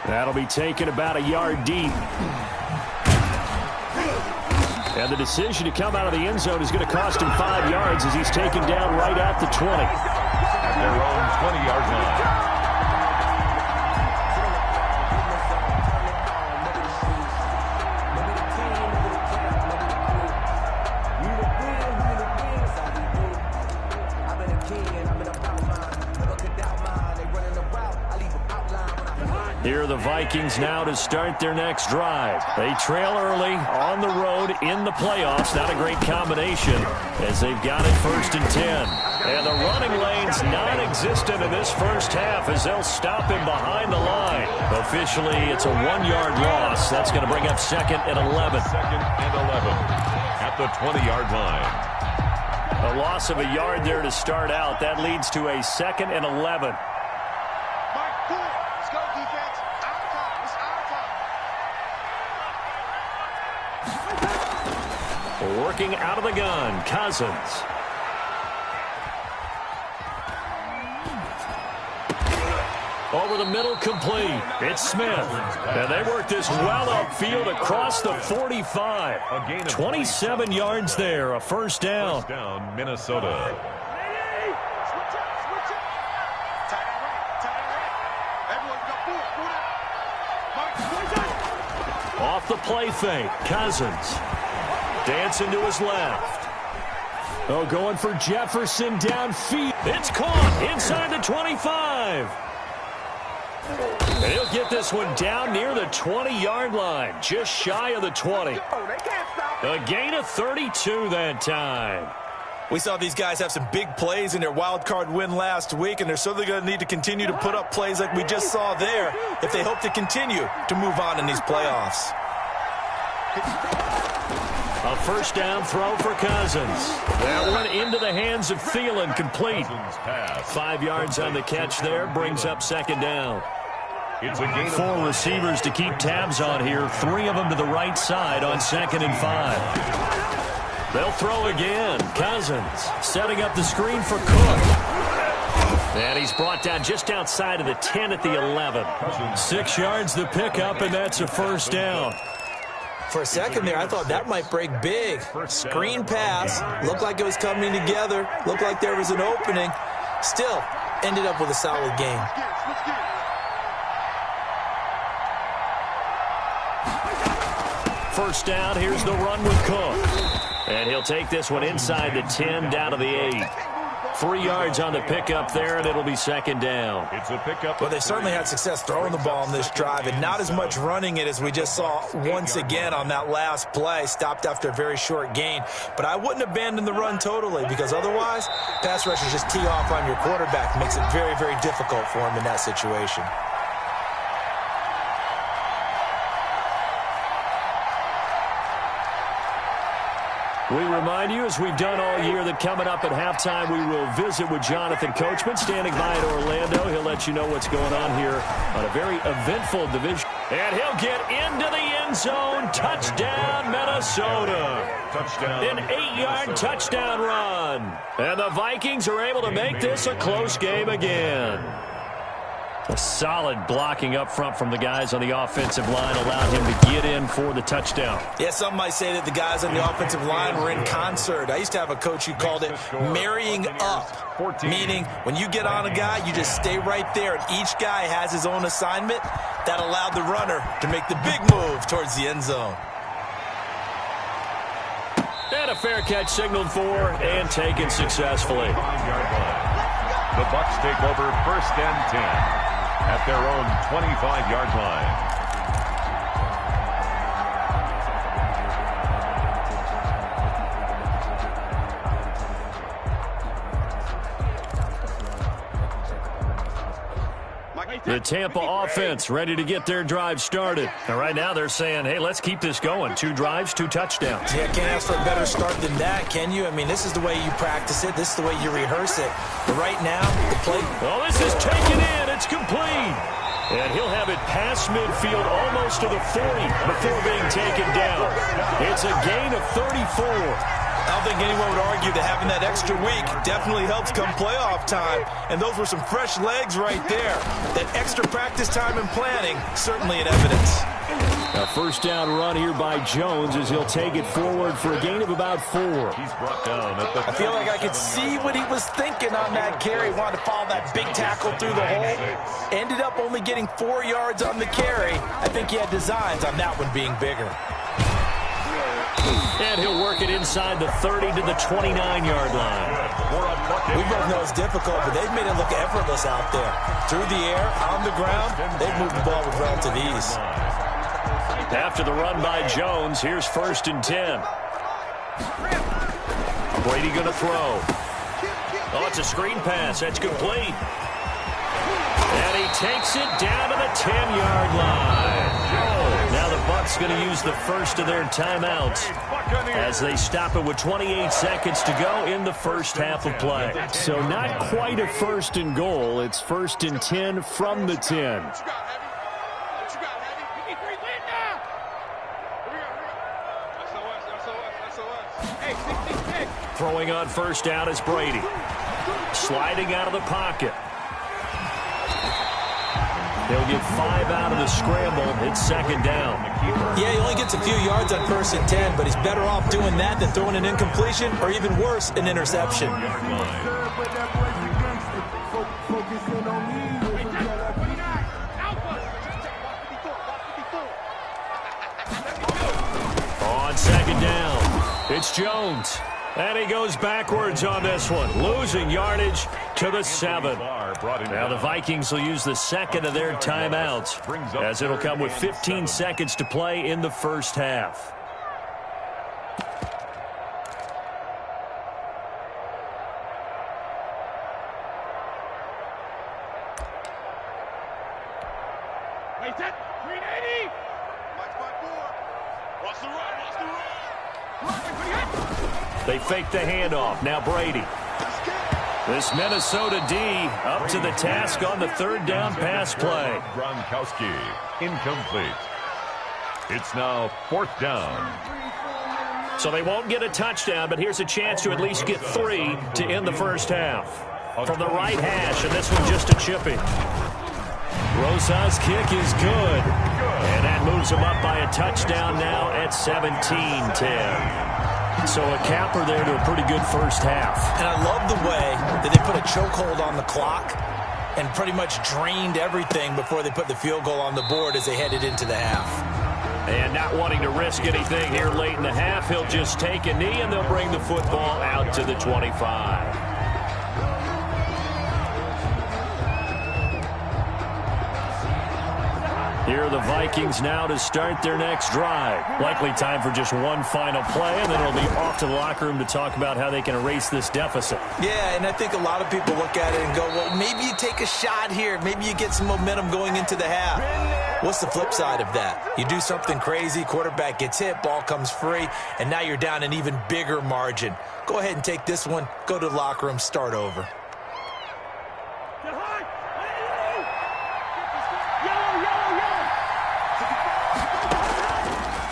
That'll be taken about a yard deep. And the decision to come out of the end zone is going to cost him 5 yards as he's taken down right at the 20. At their own 20-yard line. Here are the Vikings now to start their next drive. They trail early on the road in the playoffs. Not a great combination as they've got it 1st and 10. And the running lane's non-existent in this first half as they'll stop him behind the line. Officially, it's a 1-yard loss. That's going to bring up 2nd and 11. 2nd and 11 at the 20-yard line. A loss of a yard there to start out. That leads to a 2nd and 11. Working out of the gun, Cousins. Over the middle, complete. It's Smith. And they work this well upfield across the 45. 27 yards there, a first down. First down, Minnesota. Off the play fake, Cousins. Dancing to his left. Oh, going for Jefferson downfield. It's caught inside the 25. And he'll get this one down near the 20-yard line, just shy of the 20. A gain of 32 that time. We saw these guys have some big plays in their wild card win last week, and they're certainly going to need to continue to put up plays like we just saw there if they hope to continue to move on in these playoffs. A first down throw for Cousins. That one into the hands of Thielen, complete. 5 yards on the catch there, brings up 2nd down. It's a gain of 4 receivers to keep tabs on here, 3 of them to the right side on 2nd and 5. They'll throw again. Cousins setting up the screen for Cook. And he's brought down just outside of the 10 at the 11. 6 yards the pickup, and that's a first down. For a second there, I thought that might break big. Screen pass. Looked like it was coming together. Looked like there was an opening. Still, ended up with a solid game. First down, here's the run with Cook. And he'll take this one inside the 10, down to the 8. 3 yards on the pickup there, and it'll be 2nd down. It's a pickup. Well, they certainly had success throwing the ball in this drive, and not as much running it as we just saw once again on that last play. Stopped after a very short gain. But I wouldn't abandon the run totally, because otherwise, pass rushers just tee off on your quarterback. Makes it very, very difficult for him in that situation. We remind you, as we've done all year, that coming up at halftime, we will visit with Jonathan Coachman, standing by in Orlando. He'll let you know what's going on here on a very eventful division. And he'll get into the end zone. Touchdown, Minnesota. Touchdown. An 8-yard touchdown run. And the Vikings are able to make this a close game again. A solid blocking up front from the guys on the offensive line allowed him to get in for the touchdown. Yeah, some might say that the guys on the offensive line were in concert. I used to have a coach who called it marrying up, meaning when you get on a guy, you just stay right there, and each guy has his own assignment. That allowed the runner to make the big move towards the end zone. And a fair catch signaled for and taken successfully. The Bucs take over 1st and 10. At their own 25-yard line. The Tampa offense ready to get their drive started. And right now they're saying, hey, let's keep this going. 2 drives, 2 touchdowns. Yeah, can't ask for a better start than that, can you? I mean, this is the way you practice it. This is the way you rehearse it. But right now, the play... Oh, this is taken in. It's complete. And he'll have it past midfield almost to the 40 before being taken down. It's a gain of 34. I don't think anyone would argue that having that extra week definitely helps come playoff time. And those were some fresh legs right there. That extra practice time and planning, certainly in evidence. A first down run here by Jones as he'll take it forward for a gain of about 4. He's brought down at the I feel like I could see what he was thinking on that carry. Wanted to follow that big tackle through the hole. Ended up only getting 4 yards on the carry. I think he had designs on that one being bigger. And he'll work it inside the 30 to the 29-yard line. We both know it's difficult, but they've made it look effortless out there. Through the air, on the ground, they've moved the ball with relative ease. After the run by Jones, here's 1st and 10. Brady going to throw. Oh, it's a screen pass. That's complete. And he takes it down to the 10-yard line. Now the Bucs going to use the first of their timeouts as they stop it with 28 seconds to go in the first half of play. So not quite a 1st and goal. It's 1st and 10 from the 10. Throwing on first down is Brady. Sliding out of the pocket. They'll get 5 out of the scramble. It's 2nd down. Yeah, he only gets a few yards on 1st and 10, but he's better off doing that than throwing an incompletion or even worse, an interception. On 2nd down, it's Jones. And he goes backwards on this one, losing yardage to the 7. Now the Vikings will use the 2nd of their timeouts as it'll come with 15 seconds to play in the first half. Wait, that 380. Watch my board. Watch the run. Watch the run. They fake the handoff. Now Brady. This Minnesota D up to the task on the 3rd down pass play. Gronkowski, incomplete. It's now 4th down. So they won't get a touchdown, but here's a chance to at least get 3 to end the first half. From the right hash, and this one just a chipping. Rosa's kick is good. And that moves him up by a touchdown now at 17-10. So a capper there to a pretty good first half. And I love the way that they put a chokehold on the clock and pretty much drained everything before they put the field goal on the board as they headed into the half. And not wanting to risk anything here late in the half, he'll just take a knee and they'll bring the football out to the 25. Here are the Vikings now to start their next drive. Likely time for just one final play, and then it'll be off to the locker room to talk about how they can erase this deficit. Yeah, and I think a lot of people look at it and go, well, maybe you take a shot here. Maybe you get some momentum going into the half. What's the flip side of that? You do something crazy, quarterback gets hit, ball comes free, and now you're down an even bigger margin. Go ahead and take this one, go to the locker room, start over.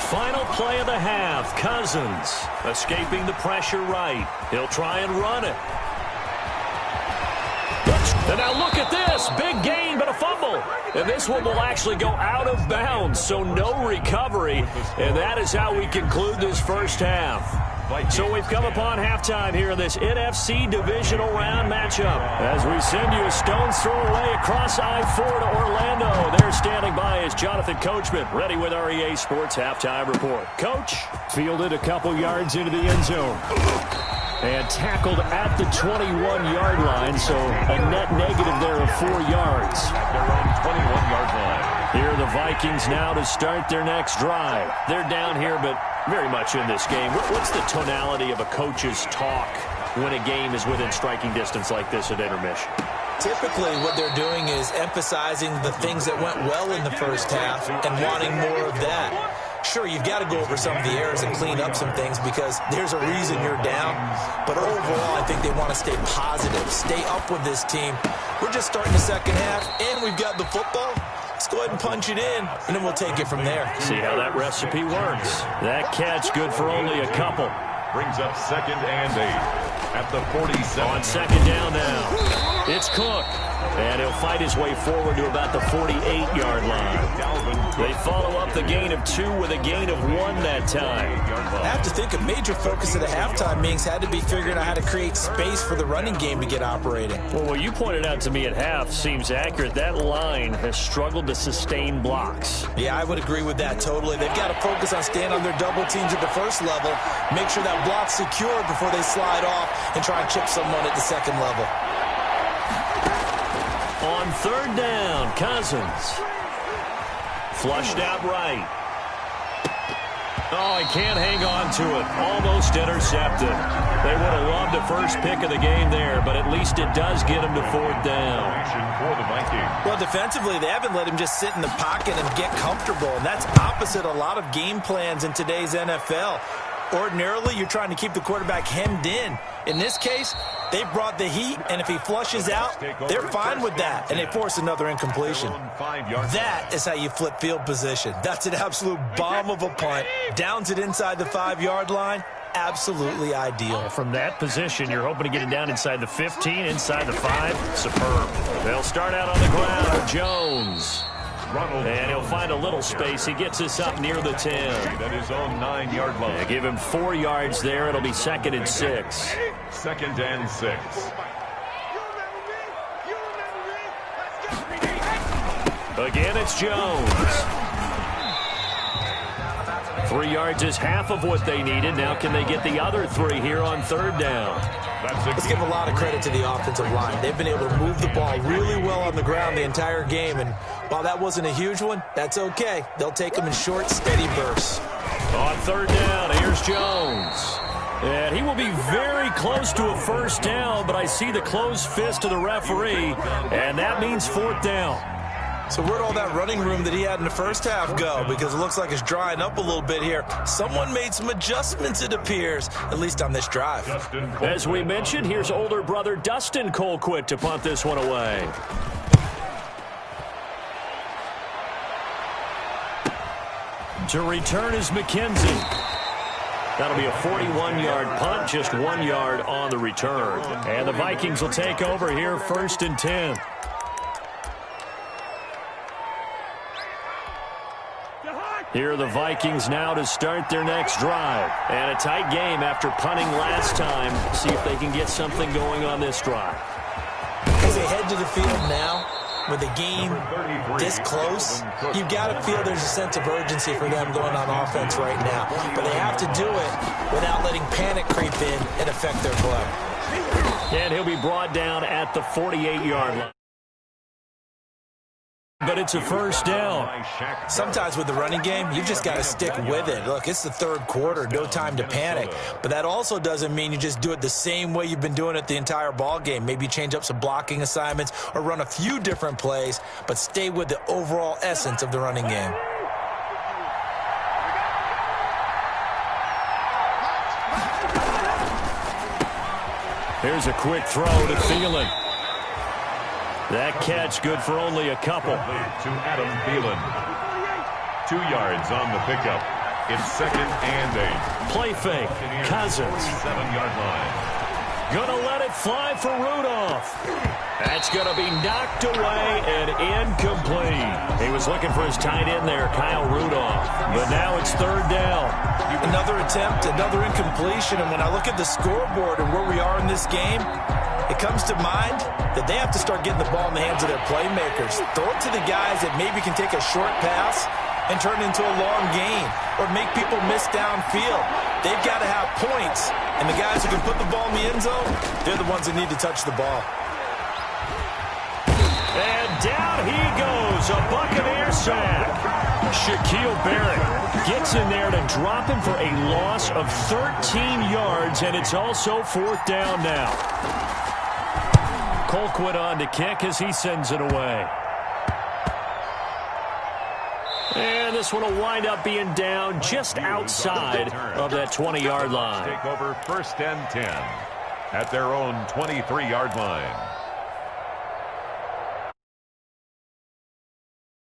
Final play of the half. Cousins escaping the pressure right. He'll try and run it. And now look at this. Big gain, but a fumble. And this one will actually go out of bounds, so no recovery. And that is how we conclude this first half. So we've come upon halftime here in this NFC divisional round matchup. As we send you a stone's throw away across I-4 to Orlando. There standing by is Jonathan Coachman, ready with our EA Sports Halftime Report. Coach, fielded a couple yards into the end zone. And tackled at the 21-yard line, so a net negative there of 4 yards. At their own 21-yard line. Here are the Vikings now to start their next drive. They're down here, but very much in this game. What's the tonality of a coach's talk when a game is within striking distance like this at intermission? Typically, what they're doing is emphasizing the things that went well in the first half and wanting more of that. Sure, you've got to go over some of the errors and clean up some things because there's a reason you're down. But overall, I think they want to stay positive, stay up with this team. We're just starting the second half, and we've got the football. Let's go ahead and punch it in, and then we'll take it from there. See how that recipe works. That catch good for only a couple. Brings up 2nd and 8 at the 47. On 2nd down now, it's Cook. And he'll fight his way forward to about the 48-yard line. They follow up the gain of 2 with a gain of 1 that time. I have to think a major focus of the halftime meetings had to be figuring out how to create space for the running game to get operating. Well, what you pointed out to me at half seems accurate. That line has struggled to sustain blocks. Yeah, I would agree with that totally. They've got to focus on staying on their double teams at the first level, make sure that block's secured before they slide off and try and chip someone at the second level. On 3rd down, Cousins. Flushed out right. Oh, he can't hang on to it. Almost intercepted. They would have loved a first pick of the game there, but at least it does get him to 4th down. For the Vikings. Well, defensively, they haven't let him just sit in the pocket and get comfortable, and that's opposite a lot of game plans in today's NFL. Ordinarily, you're trying to keep the quarterback hemmed in. In this case, they brought the heat, and if he flushes out, they're fine with that, and they force another incompletion. That is how you flip field position. That's an absolute bomb of a punt. Downs it inside the 5-yard line. Absolutely ideal. From that position, you're hoping to get it down inside the 15, inside the 5. Superb. They'll start out on the ground. Jones. And he'll find a little space. He gets us up near the 10. At his own 9-yard line. They give him 4 yards there. It'll be 2nd and 6. 2nd and 6. Again, it's Jones. 3 yards is half of what they needed. Now can they get the other 3 here on 3rd down? Let's give a lot of credit to the offensive line. They've been able to move the ball really well on the ground the entire game, and while that wasn't a huge one, that's okay. They'll take them in short, steady bursts. On 3rd down, here's Jones. And he will be very close to a first down, but I see the closed fist of the referee, and that means 4th down. So where'd all that running room that he had in the first half go? Because it looks like it's drying up a little bit here. Someone made some adjustments, it appears, at least on this drive. As we mentioned, here's older brother Dustin Colquitt to punt this one away. To return is McKenzie. That'll be a 41-yard punt, just 1 yard on the return. And the Vikings will take over here, 1st and 10. Here are the Vikings now to start their next drive. And a tight game after punting last time. See if they can get something going on this drive. As they head to the field now, with the game this close, you've got to feel there's a sense of urgency for them going on offense right now. But they have to do it without letting panic creep in and affect their play. And he'll be brought down at the 48-yard line. But it's a first down. Sometimes with the running game, you just got to stick with it. Look, it's the 3rd quarter, no time to panic. But that also doesn't mean you just do it the same way you've been doing it the entire ball game. Maybe change up some blocking assignments or run a few different plays, but stay with the overall essence of the running game. Here's a quick throw to Thielen. That catch good for only a couple. To Adam Thielen. 2 yards on the pickup. It's 2nd and 8. Play fake. Cousins. 7-yard line. Gonna let it fly for Rudolph. That's gonna be knocked away and incomplete. He was looking for his tight end there, Kyle Rudolph. But now it's 3rd down. Another attempt, another incompletion. And when I look at the scoreboard and where we are in this game, it comes to mind that they have to start getting the ball in the hands of their playmakers. Throw it to the guys that maybe can take a short pass and turn it into a long gain or make people miss downfield. They've got to have points, and the guys who can put the ball in the end zone, they're the ones that need to touch the ball. And down he goes, a Buccaneer sack. Shaquille Barrett gets in there to drop him for a loss of 13 yards, and it's also 4th down now. Colquitt on to kick as he sends it away. And this one will wind up being down just outside of that 20-yard line. Take over 1st and 10 at their own 23-yard line.